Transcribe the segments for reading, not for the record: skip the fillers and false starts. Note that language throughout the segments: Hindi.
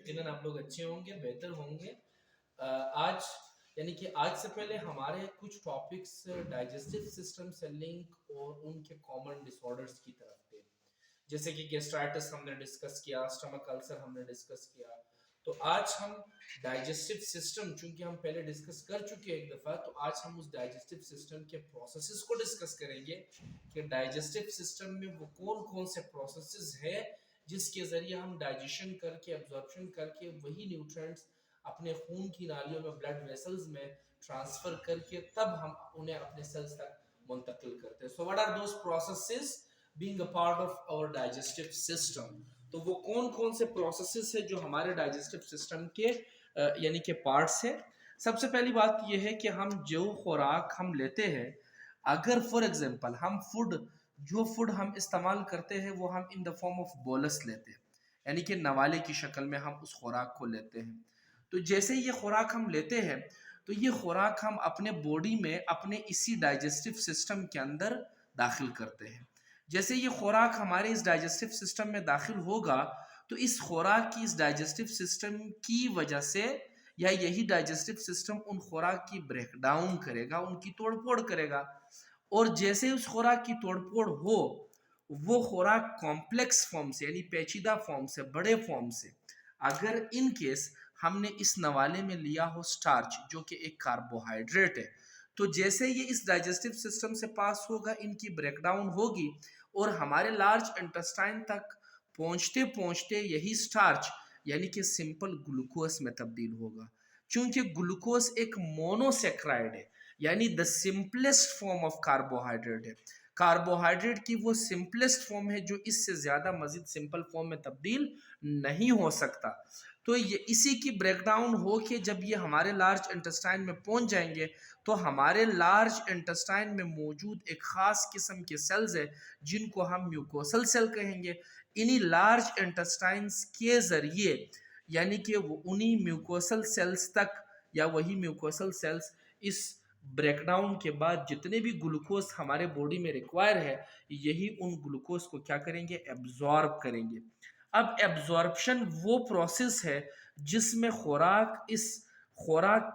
यकीनन आप लोग अच्छे होंगे, बेहतर होंगे। आज यानी कि आज से पहले हमारे कुछ टॉपिक्स डाइजेस्टिव सिस्टम से लिंक और उनके कॉमन डिसऑर्डर्स की तरफ थे। जैसे कि गैस्ट्राइटिस हमने डिस्कस किया, स्टमक अल्सर हमने डिस्कस किया। तो आज हम डाइजेस्टिव सिस्टम, चूंकि हम पहले डिस्कस कर चुके हैं एक दफा, तो आज हम उस डाइजेस्टिव सिस्टम के प्रोसेसेस को डिस्कस करेंगे कि डाइजेस्टिव सिस्टम में वो कौन कौन से प्रोसेसेस है जिसके जरिए हम डाइजेशन करके, एब्जॉर्प्शन करके वही न्यूट्रिएंट्स अपने खून की नालियों में, ब्लड वेसल्स में ट्रांसफर करके तब हम उन्हें अपने सेल्स तक मुंतकिल करते हैं। So what are those processes being a part of our digestive system? तो वो कौन कौन से प्रोसेसेस है जो हमारे डाइजेस्टिव सिस्टम के यानी कि पार्ट्स है। सबसे पहली बात यह है कि हम जो खुराक हम लेते हैं, अगर फॉर एग्जांपल हम फूड हम इस्तेमाल करते हैं वो हम in the form of bolus लेते हैं, यानी कि नवाले की शक्ल में हम उस खुराक को लेते हैं। तो जैसे ये खुराक हम लेते हैं तो ये खुराक हम अपने बॉडी में अपने इसी डाइजेस्टिव सिस्टम के अंदर दाखिल करते हैं। जैसे ये खुराक हमारे इस डाइजेस्टिव सिस्टम में दाखिल होगा तो इस खुराक की, इस डाइजेस्टिव सिस्टम की वजह से, या यही डाइजेस्टिव सिस्टम उन खुराक की ब्रेक डाउन करेगा, उनकी तोड़फोड़ करेगा। और जैसे उस खुराक की तोड़फोड़ हो, वो खुराक कॉम्प्लेक्स फॉर्म से यानी पेचीदा फॉर्म से, बड़े फॉर्म से, अगर इन केस हमने इस नवाले में लिया हो स्टार्च जो कि एक कार्बोहाइड्रेट है, तो जैसे ये इस डाइजेस्टिव सिस्टम से पास होगा, इनकी ब्रेकडाउन होगी और हमारे लार्ज इंटेस्टाइन तक पहुंचते पहुंचते यही स्टार्च यानी कि सिंपल ग्लूकोज में तब्दील होगा। चूंकि ग्लूकोज एक मोनोसेक्राइड है, यानी the simplest form of carbohydrate है। कार्बोहाइड्रेट की वो सिंपलेस्ट फॉर्म है जो इससे ज्यादा मजीद सिंपल फॉर्म में तब्दील नहीं हो सकता। तो ये इसी की ब्रेकडाउन हो के जब ये हमारे लार्ज इंटेस्टाइन में पहुंच जाएंगे तो हमारे लार्ज इंटेस्टाइन में मौजूद एक खास किस्म के सेल्स है जिनको हम म्यूकोसल सेल कहेंगे। इन्हीं लार्ज इंटेस्टाइन्स के जरिए, यानी कि वो उन्हीं म्यूकोसल सेल्स तक, या वही म्यूकोसल सेल्स इस ब्रेकडाउन के बाद जितने भी ग्लूकोज हमारे बॉडी में रिक्वायर है, यही उन ग्लूकोज को क्या करेंगे, एब्जॉर्ब करेंगे। अब एब्जॉर्प्शन वो प्रोसेस है जिसमें खुराक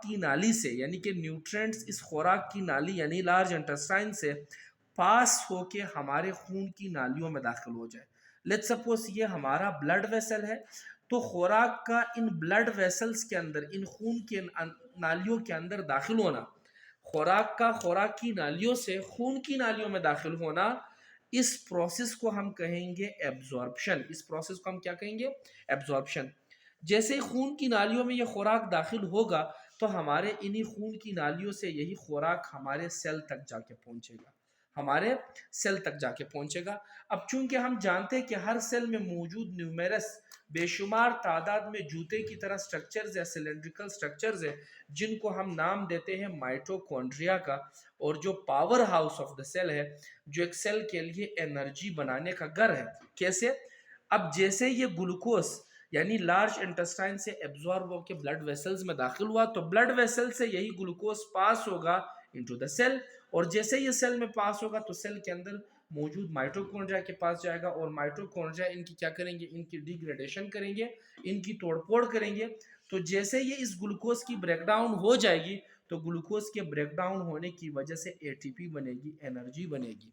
की नाली से, यानी कि न्यूट्रिएंट्स इस खुराक की नाली यानी लार्ज इंटेस्टाइन से पास होके हमारे खून की नालियों में दाखिल हो जाए। लेट्स सपोज ये हमारा ब्लड वेसल है, तो खुराक का इन ब्लड वेसल्स के अंदर, इन खून के नालियों के अंदर दाखिल होना, खुराक की नालियों से खून की नालियों में दाखिल होना, इस प्रोसेस को हम कहेंगे एब्जॉर्प्शन। इस प्रोसेस को हम क्या कहेंगे, एब्जॉर्प्शन। जैसे ही खून की नालियों में यह खुराक दाखिल होगा तो हमारे इन्हीं खून की नालियों से यही खुराक हमारे सेल तक जाके पहुंचेगा, हमारे सेल तक जाके पहुंचेगा। अब चूंकि हम जानते हैं कि हर सेल में मौजूद न्यूमेरस, बेशुमार तादाद में जूते की तरह स्ट्रक्चर्स या सिलेंड्रिकल स्ट्रक्चर्स है जिनको हम नाम देते हैं माइटोकॉन्ड्रिया का, और जो power house of the cell है, जो एक सेल के लिए एनर्जी बनाने का घर है। कैसे? अब जैसे ये ग्लूकोज यानी लार्ज इंटेस्टाइन से एब्जॉर्ब होकर ब्लड वेसल्स में दाखिल हुआ तो ब्लड वेसल से यही ग्लूकोज पास होगा इनटू द सेल, और जैसे ये सेल में पास होगा तो सेल के अंदर मौजूद माइटोकॉन्ड्रिया के पास जाएगा, और माइटोकॉन्ड्रिया इनकी क्या करेंगे, इनकी डिग्रेडेशन करेंगे, इनकी तोड़फोड़ करेंगे। तो जैसे ये इस ग्लूकोज की ब्रेकडाउन हो जाएगी तो ग्लूकोज के ब्रेकडाउन होने की वजह से एटीपी बनेगी, एनर्जी बनेगी।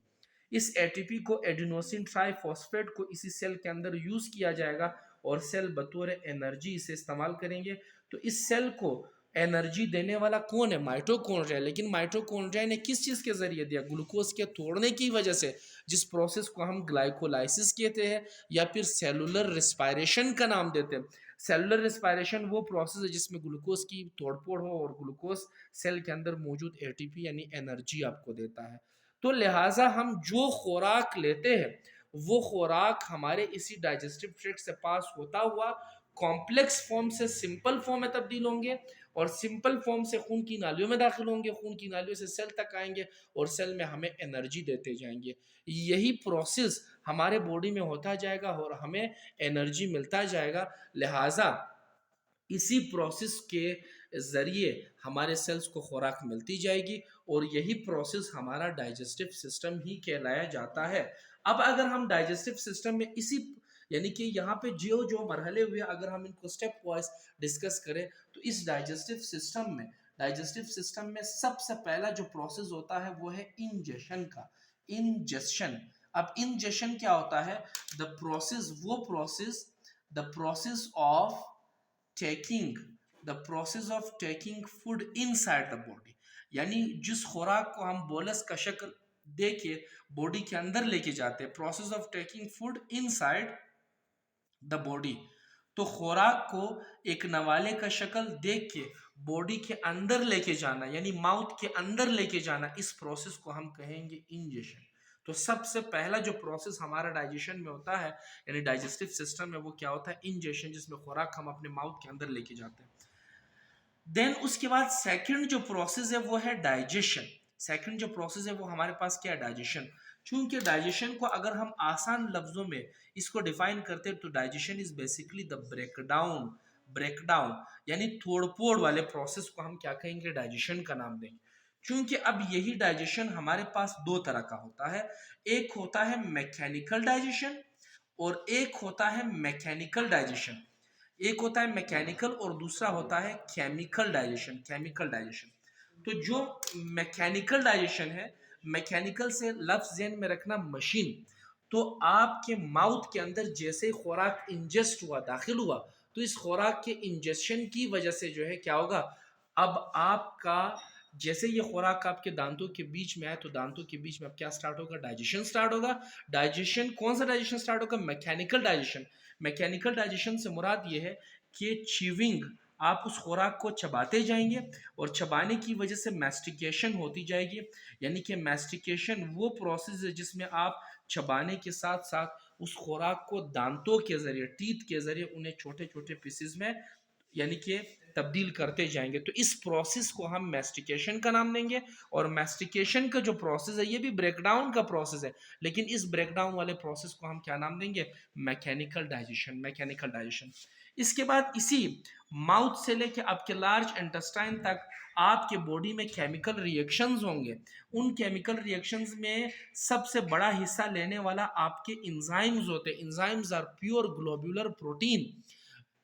इस एटीपी को, एडिनोसिन ट्राइफॉस्फेट को, इसी सेल के अंदर यूज किया जाएगा और सेल बतौर एनर्जी इसे इस्तेमाल करेंगे। तो इस सेल को एनर्जी देने वाला कौन है, माइटोकॉन्ड्रिया। लेकिन माइटोकॉन्ड्रिया ने किस चीज के जरिए दिया, ग्लूकोज के तोड़ने की वजह से, जिस प्रोसेस को हम ग्लाइकोलाइसिस कहते हैं या फिर सेलुलर रिस्पायरेशन का नाम देते हैं। सेलुलर रिस्पायरेशन वो प्रोसेस है जिसमें ग्लूकोज की तोड़फोड़ हो और ग्लूकोज सेल के अंदर मौजूद एटीपी यानी एनर्जी आपको देता है। तो लिहाजा हम जो खुराक लेते हैं वो खुराक हमारे इसी डाइजेस्टिव ट्रैक्ट से पास होता हुआ कॉम्प्लेक्स फॉर्म से सिंपल फॉर्म में तब्दील होंगे, और सिंपल फॉर्म से खून की नालियों में दाखिल होंगे, खून की नालियों से सेल तक आएंगे और सेल में हमें एनर्जी देते जाएंगे। यही प्रोसेस हमारे बॉडी में होता जाएगा और हमें एनर्जी मिलता जाएगा। लिहाजा इसी प्रोसेस के ज़रिए हमारे सेल्स को खुराक मिलती जाएगी और यही प्रोसेस हमारा डाइजेस्टिव सिस्टम ही कहलाया जाता है। अब अगर हम डाइजेस्टिव सिस्टम में इसी यानी कि यहाँ पे जो जो मरहले हुए अगर हम इनको स्टेप वाइज डिस्कस करें तो इस डाइजेस्टिव सिस्टम में सबसे पहला जो प्रोसेस होता है वो है इंजेशन का। इंजेशन, अब इंजेशन क्या होता है? The process of taking food inside the body, यानी जिस खुराक को हम बोलस का शक्ल दे के बॉडी के अंदर लेके जाते हैं, process of taking food inside the body. तो खुराक को एक नवाले का शक्ल देख के बॉडी के अंदर लेके जाना, यानी माउथ के अंदर लेके जाना, इस प्रोसेस को हम कहेंगे इंजेशन। तो सबसे पहला जो प्रोसेस हमारा डाइजेशन में होता है, यानी डाइजेस्टिव सिस्टम में, वो क्या होता है? इंजेशन, जिसमें खुराक हम अपने माउथ के अंदर लेके जाते हैं। देन उसके बाद सेकंड जो प्रोसेस है वो है डाइजेशन। सेकंड जो प्रोसेस है वो हमारे पास क्या है? डाइजेशन। चूंकि डाइजेशन को अगर हम आसान लफ्जों में इसको डिफाइन करते हैं तो digestion is basically the breakdown यानी तोड़फोड़ वाले प्रोसेस को हम क्या कहेंगे? डाइजेशन का नाम देंगे। क्योंकि अब यही डाइजेशन हमारे पास दो तरह का होता है, एक होता है मैकेनिकल डाइजेशन और एक होता है मैकेनिकल डाइजेशन। एक होता है मैकेनिकल और दूसरा होता है केमिकल डाइजेशन। तो जो मैकेनिकल डाइजेशन है, मैकेनिकल से लफ्ज ज़हन में रखना मशीन। तो आपके माउथ के अंदर जैसे खुराक इंजेस्ट हुआ, दाखिल हुआ, तो इस खुराक के इंजेक्शन की वजह से जो है क्या होगा? अब आपका जैसे ये खुराक आपके दांतों के बीच में आए तो दांतों के बीच में अब क्या स्टार्ट होगा? डाइजेशन स्टार्ट होगा। डाइजेशन, कौन सा डाइजेशन स्टार्ट होगा? Mechanical digestion. मैकेनिकल डाइजेशन से मुराद ये है कि च्यूइंग, आप उस खुराक को चबाते जाएंगे और चबाने की वजह से मैस्टिकेशन होती जाएगी। यानी कि मैस्टिकेशन वो प्रोसेस है जिसमें आप चबाने के साथ साथ उस खुराक को दांतों के जरिए, टीथ के जरिए उन्हें छोटे छोटे पीसेस में यानी कि तब्दील करते जाएंगे। तो इस प्रोसेस को हम मैस्टिकेशन का नाम देंगे। और मैस्टिकेशन का जो प्रोसेस है ये भी ब्रेकडाउन का प्रोसेस है, लेकिन इस ब्रेकडाउन वाले प्रोसेस को हम क्या नाम देंगे? Mechanical digestion. इसके बाद इसी माउथ से लेके आपके लार्ज इंटेस्टाइन तक आपके बॉडी में केमिकल रिएक्शंस होंगे। उन केमिकल रिएक्शंस में सबसे बड़ा हिस्सा लेने वाला आपके इंजाइम्स होते हैं। Enzymes are pure globular protein.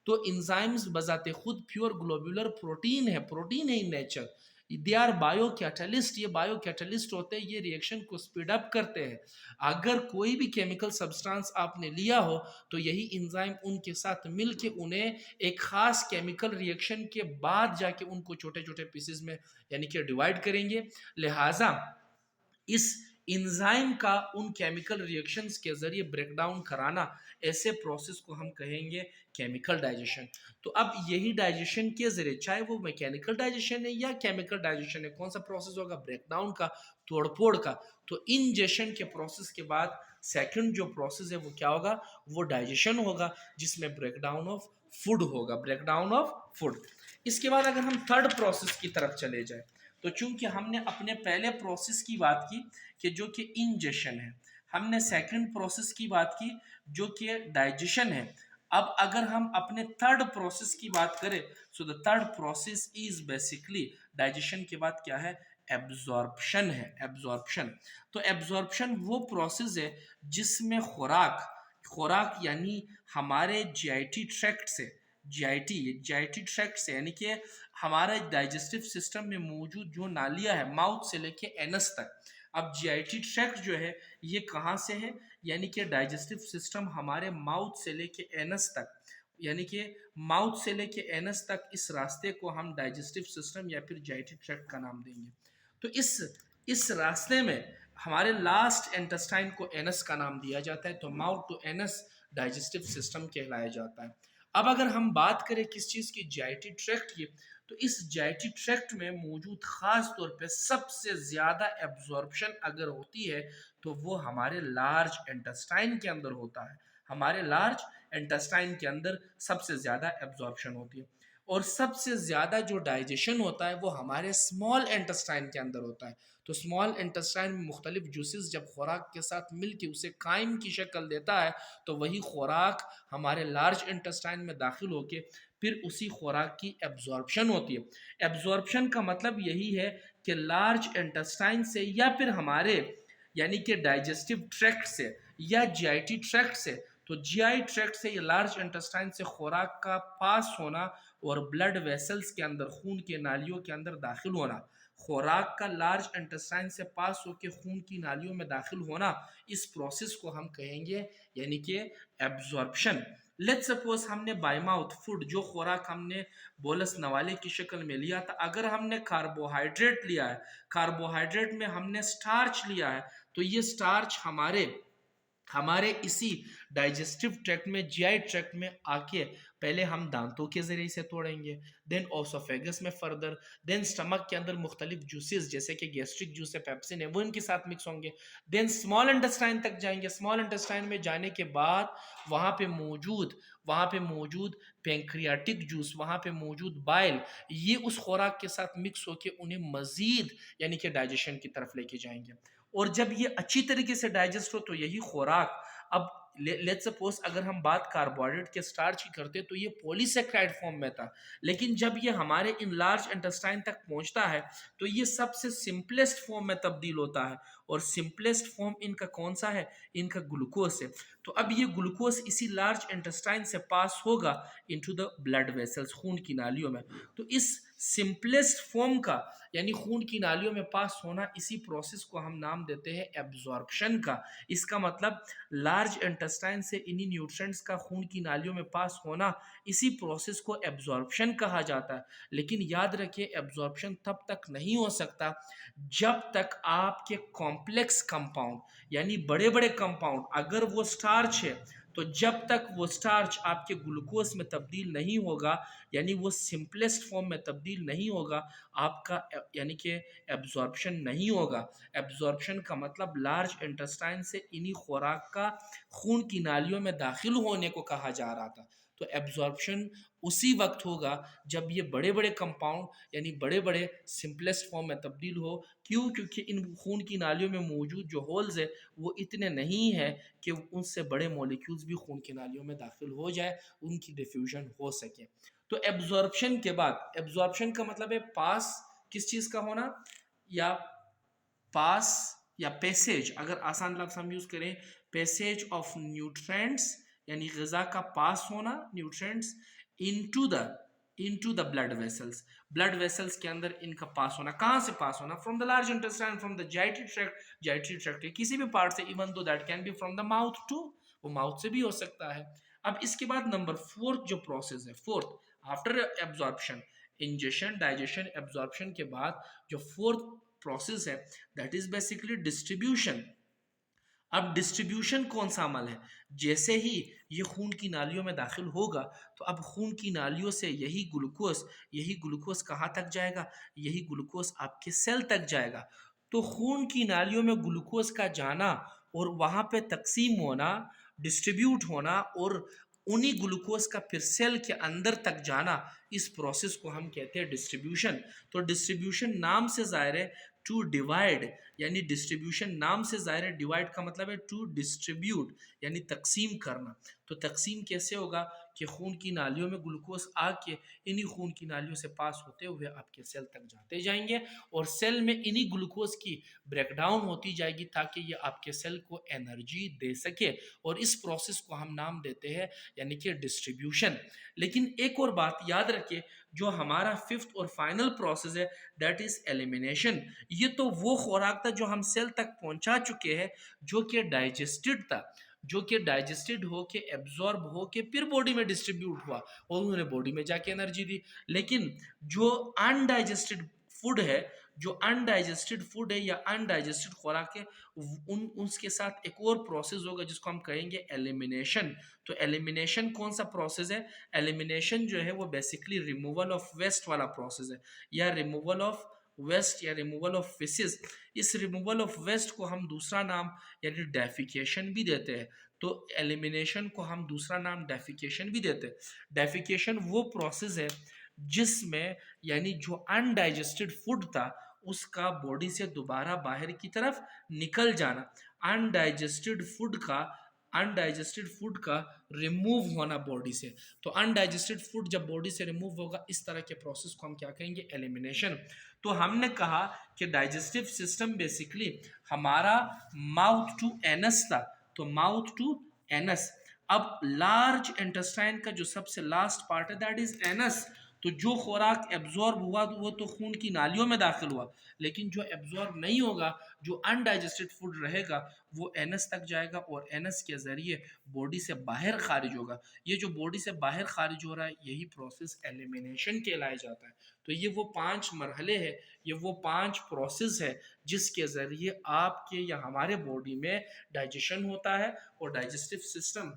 तो इंजाइम्स बजाते खुद प्योर ग्लोब्यूलर प्रोटीन है in nature. They are biocatalyst biocatalyst होते हैं, ये रिएक्शन को स्पीड अप करते हैं। अगर कोई भी केमिकल सब्सटेंस आपने लिया हो तो यही इंजाइम उनके साथ मिलके उन्हें एक खास केमिकल रिएक्शन के बाद जाके उनको छोटे छोटे पीसेस में यानी कि डिवाइड करेंगे। लिहाजा इस इंजाइम का उन केमिकल रिएक्शंस के जरिए ब्रेकडाउन कराना, ऐसे प्रोसेस को हम कहेंगे केमिकल डाइजेशन। तो अब यही डाइजेशन के जरिए, चाहे वो मैकेनिकल डाइजेशन है या केमिकल डाइजेशन है, कौन सा प्रोसेस होगा? ब्रेकडाउन का, तोड़फोड़ का। तो इंजेशन के प्रोसेस के बाद सेकंड जो प्रोसेस है वो क्या होगा? वो डाइजेशन होगा, जिसमें ब्रेकडाउन ऑफ फूड। इसके बाद अगर हम थर्ड प्रोसेस की तरफ चले जाए, तो चूंकि हमने अपने पहले प्रोसेस की बात की कि जो कि इंजेशन है, हमने सेकंड प्रोसेस की बात की जो कि डाइजेशन है। अब अगर हम अपने थर्ड प्रोसेस की बात करें, so the third process is basically, digestion के बाद क्या है? एब्जॉर्प्शन। तो एब्जॉर्प्शन वो प्रोसेस है जिसमें खुराक यानी हमारे जीआईटी ट्रैक्ट से, जीआईटी ट्रैक्ट से यानी कि हमारे डाइजेस्टिव सिस्टम में मौजूद जो नालियां है, माउथ से लेके एनस तक। अब जीआईटी ट्रैक्ट जो है ये कहाँ से है? यानी कि डाइजेस्टिव सिस्टम हमारे माउथ से लेके एनस तक, यानी कि माउथ से लेके एनस तक, इस रास्ते को हम डाइजेस्टिव सिस्टम या फिर जीआईटी ट्रैक्ट का नाम देंगे। तो इस रास्ते में हमारे लास्ट इंटेस्टाइन को एनस का नाम दिया जाता है। तो mouth to anus digestive system कहलाया जाता है। अब अगर हम बात करें किस चीज़ की? जीआईटी ट्रैक्ट की। तो इस जीआईटी ट्रैक्ट में मौजूद खास तौर पे सबसे ज़्यादा एब्जॉर्प्शन अगर होती है तो वो हमारे लार्ज इंटेस्टाइन के अंदर होता है। हमारे लार्ज इंटेस्टाइन के अंदर सबसे ज़्यादा एब्जॉर्प्शन होती है। और सबसे ज़्यादा जो डाइजेशन होता है वो हमारे स्मॉल इंटेस्टाइन के अंदर होता है। तो स्मॉल इंटेस्टाइन में मुख्तलिफ जूसेस जब खुराक के साथ मिलकर उसे काइम की शक्ल देता है तो वही खुराक हमारे लार्ज इंटेस्टाइन में दाखिल होके फिर उसी खुराक की एब्जॉर्प्शन होती है। एब्जॉर्प्शन का मतलब यही है कि लार्ज इंटेस्टाइन से या फिर हमारे यानी कि डाइजेस्टिव ट्रैक्ट से या जीआईटी ट्रैक्ट से, तो तो जीआई ट्रैक्ट से, ये लार्ज इंटेस्टाइन से खुराक का पास होना और ब्लड वेसल्स के अंदर, खून के नालियों के अंदर दाखिल होना, खुराक का लार्ज इंटेस्टाइन से पास होकर खून की नालियों में दाखिल होना, इस प्रोसेस को हम कहेंगे यानी कि एब्जॉर्प्शन। लेट्स सपोज हमने बाय माउथ फूड, जो खुराक हमने बोलस नवाले की शक्ल में लिया था, अगर हमने कार्बोहाइड्रेट लिया है, कार्बोहाइड्रेट में हमने स्टार्च लिया है, तो ये स्टार्च हमारे इसी डाइजेस्टिव ट्रैक्ट में, जीआई ट्रैक्ट में आके पहले हम दांतों के जरिए से तोड़ेंगे, देन ओसोफेगस में फर्दर, देन स्टमक के अंदर मुख्तलिफ जूसेस जैसे कि गैस्ट्रिक जूस है, पेप्सिन है, वो इनके साथ मिक्स होंगे, देन स्मॉल इंटेस्टाइन तक जाएंगे। स्मॉल इंटेस्टाइन में जाने के बाद वहाँ पे मौजूद पेंक्रियाटिक जूस, वहाँ पे मौजूद बाइल, ये उस खुराक के साथ मिक्स होके उन्हें मजीद यानी कि डाइजेशन की तरफ लेके जाएंगे। और जब ये अच्छी तरीके से डाइजेस्ट हो तो यही खुराक, अब लेट्स सपोज अगर हम बात कार्बोहाइड्रेट के स्टार्च की करते तो ये पॉलीसेक्राइड फॉर्म में था, लेकिन जब ये हमारे इन लार्ज इंटेस्टाइन तक पहुंचता है तो ये सबसे सिंपलेस्ट फॉर्म में तब्दील होता है, और सिंपलेस्ट फॉर्म इनका कौन सा है, इनका ग्लूकोज है। तो अब ये ग्लूकोज इसी लार्ज इंटेस्टाइन से पास होगा इनटू द ब्लड वेसल्स, खून की नालियों में। तो इस सिंपलेस्ट फॉर्म का यानी खून की नालियों में पास होना, इसी प्रोसेस को हम नाम देते हैं एब्जॉर्प्शन का। इसका मतलब लार्ज इंटेस्टाइन से इन्हीं न्यूट्रिएंट्स का खून की नालियों में पास होना, इसी प्रोसेस को एब्जॉर्प्शन कहा जाता है। लेकिन याद रखिए, एब्जॉर्प्शन तब तक नहीं हो सकता जब तक आपके कॉम्प्लेक्स कंपाउंड यानी बड़े बड़े कंपाउंड, अगर वो स्टार्च है तो जब तक वो स्टार्च आपके ग्लूकोज में तब्दील नहीं होगा, यानी वो सिंपलेस्ट फॉर्म में तब्दील नहीं होगा, आपका यानी कि एब्जॉर्प्शन नहीं होगा। एब्जॉर्प्शन का मतलब लार्ज इंटेस्टाइन से इन्हीं खुराक का खून की नालियों में दाखिल होने को कहा जा रहा था। तो एब्जॉर्प्शन उसी वक्त होगा जब ये बड़े बड़े कंपाउंड यानी बड़े बड़े सिंपलेस्ट फॉर्म में तब्दील हो। क्यों? क्योंकि इन खून की नालियों में मौजूद जो होल्स है वो इतने नहीं है कि उनसे बड़े मॉलिक्यूल्स भी खून की नालियों में दाखिल हो जाए, उनकी डिफ्यूजन हो सके। तो एब्जॉर्प्शन के बाद, एब्जॉर्प्शन का मतलब है पास किस चीज का होना, या पास या पैसेज, अगर आसान लफ्ज हम यूज करें, पैसेज ऑफ न्यूट्रिएंट्स यानी ग़िज़ा का पास होना, nutrients into the blood vessels, blood vessels के अंदर इनका पास होना। कहाँ से पास होना? From the large intestine, from the dietary tract, dietary tract के किसी भी पार्ट से, even though that can be from the mouth to, वो माउथ से भी हो सकता है। अब इसके बाद नंबर फोर्थ जो प्रोसेस है, fourth after absorption, ingestion, digestion, absorption के बाद जो फोर्थ प्रोसेस है दैट इज बेसिकली डिस्ट्रीब्यूशन। अब डिस्ट्रीब्यूशन कौन सा अमल है? जैसे ही ये खून की नालियों में दाखिल होगा तो अब खून की नालियों से यही ग्लूकोज कहाँ तक जाएगा? यही ग्लूकोज आपके सेल तक जाएगा। तो खून की नालियों में ग्लूकोज का जाना और वहाँ पे तकसीम होना, डिस्ट्रीब्यूट होना, और उन्हीं ग्लूकोज का फिर सेल के अंदर तक जाना, इस प्रोसेस को हम कहते हैं डिस्ट्रीब्यूशन। तो डिस्ट्रीब्यूशन नाम से ज़ाहिर है टू डिवाइड, यानी डिस्ट्रीब्यूशन नाम से ज़ाहिर है, डिवाइड का मतलब है टू डिस्ट्रीब्यूट यानी तकसीम करना। तो तकसीम कैसे होगा कि खून की नालियों में ग्लूकोज आके इन्हीं खून की नालियों से पास होते हुए आपके सेल तक जाते जाएंगे, और सेल में इन्हीं ग्लूकोज की ब्रेकडाउन होती जाएगी ताकि ये आपके सेल को एनर्जी दे सके, और इस प्रोसेस को हम नाम देते हैं यानी कि डिस्ट्रीब्यूशन। लेकिन एक और बात याद रखिए, जो हमारा फिफ्थ और फाइनल प्रोसेस है दैट इज एलिमिनेशन। ये तो वो खुराक था जो हम सेल तक पहुंचा चुके हैं, जो कि डाइजेस्टेड था, जो कि डाइजेस्टेड हो के एब्जॉर्ब हो के फिर बॉडी में डिस्ट्रीब्यूट हुआ और उन्होंने बॉडी में जाके एनर्जी दी। लेकिन जो अनडाइजेस्टेड फूड है, जो अनडाइजेस्टेड फूड है या अनडाइजेस्टेड खुराक है, उसके साथ एक और प्रोसेस होगा जिसको हम कहेंगे एलिमिनेशन। तो एलिमिनेशन कौन सा प्रोसेस है? एलिमिनेशन जो है वो बेसिकली रिमूवल ऑफ वेस्ट वाला प्रोसेस है, या रिमूवल ऑफ वेस्ट या रिमूवल ऑफ फिसेस। इस रिमूवल ऑफ वेस्ट को हम दूसरा नाम यानी डेफिकेशन भी देते हैं। तो एलिमिनेशन को हम दूसरा नाम डेफिकेशन भी देते हैं। डेफिकेशन वो प्रोसेस है जिसमें यानी जो अनडाइजेस्टेड फूड था उसका बॉडी से दोबारा बाहर की तरफ निकल जाना, अनडाइजेस्टेड फूड का रिमूव होना बॉडी से। तो अनडाइजेस्टेड फूड जब बॉडी से रिमूव होगा, इस तरह के प्रोसेस को हम क्या कहेंगे? एलिमिनेशन। तो हमने कहा कि डाइजेस्टिव सिस्टम बेसिकली हमारा माउथ टू एनस था, तो माउथ टू एनस। अब लार्ज इंटेस्टाइन का जो सबसे लास्ट पार्ट है दैट इज एनस। तो जो खुराक एब्जॉर्ब हुआ वो तो खून की नालियों में दाखिल हुआ, लेकिन जो एब्जॉर्ब नहीं होगा, जो अनडाइजेस्टेड फूड रहेगा, वो एनस तक जाएगा और एनस के ज़रिए बॉडी से बाहर खारिज होगा। ये जो बॉडी से बाहर खारिज हो रहा है यही प्रोसेस एलिमिनेशन कहलाया जाता है। तो ये वो 5 मरहले हैं, ये वो 5 प्रोसेस है जिसके ज़रिए आपके या हमारे बॉडी में डाइजेशन होता है और डाइजेस्टिव सिस्टम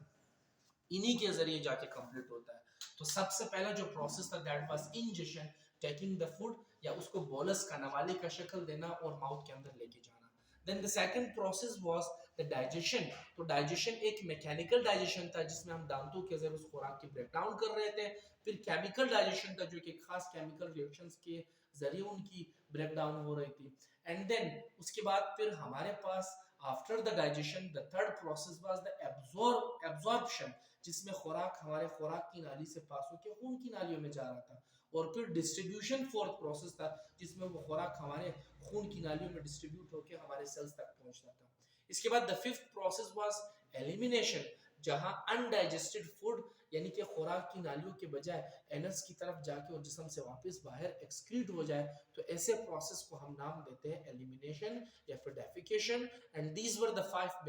इन्हीं के ज़रिए जाके कंप्लीट होता है। तो सबसे पहला जो प्रोसेस था that was ingestion, taking the food या उसको बोलस का नवाले का शक्ल देना और माउथ के अंदर लेके जाना। Then the second process was the digestion. तो डाइजेशन एक मैकेनिकल डाइजेशन था जिसमें हम दांतों के जरिए उस खुराक की ब्रेक डाउन कर रहे थे। फिर केमिकल डाइजेशन था जो कि खास केमिकल रिएक्शंस के जरिए उनकी ब्रेक डाउन हो रही थी। एंड देन उसके बाद फिर हमारे पास after the digestion the third process was the absorption, जिसमें खुराक हमारे खुराक की नाली से पास होकर खून की नालियों में जा रहा था। और फिर डिस्ट्रीब्यूशन फोर्थ प्रोसेस था जिसमें वो खुराक हमारे खून की नालियों में डिस्ट्रीब्यूट होकर हमारे सेल्स तक पहुंचता था। इसके बाद the fifth process was elimination, जहां अनडाइजेस्टेड फूड यानी कि खुराक की नालियों के बजाय एनस की तरफ जाके और जिस्म से वापस बाहर एक्सक्रीट हो जाए, तो ऐसे प्रोसेस को हम नाम देते हैं एलिमिनेशन या फिर defecation. And these were the 5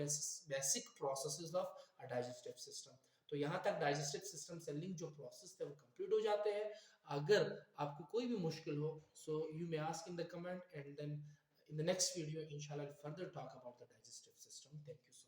basic processes of a digestive system. तो यहाँ तक डाइजेस्टिव सिस्टम से लिंक जो प्रोसेस थे वो कंप्लीट हो जाते हैं। अगर आपको कोई भी मुश्किल हो so you may ask in the comment, and then in the next video inshallah I'll further talk about the digestive system. Thank you so much.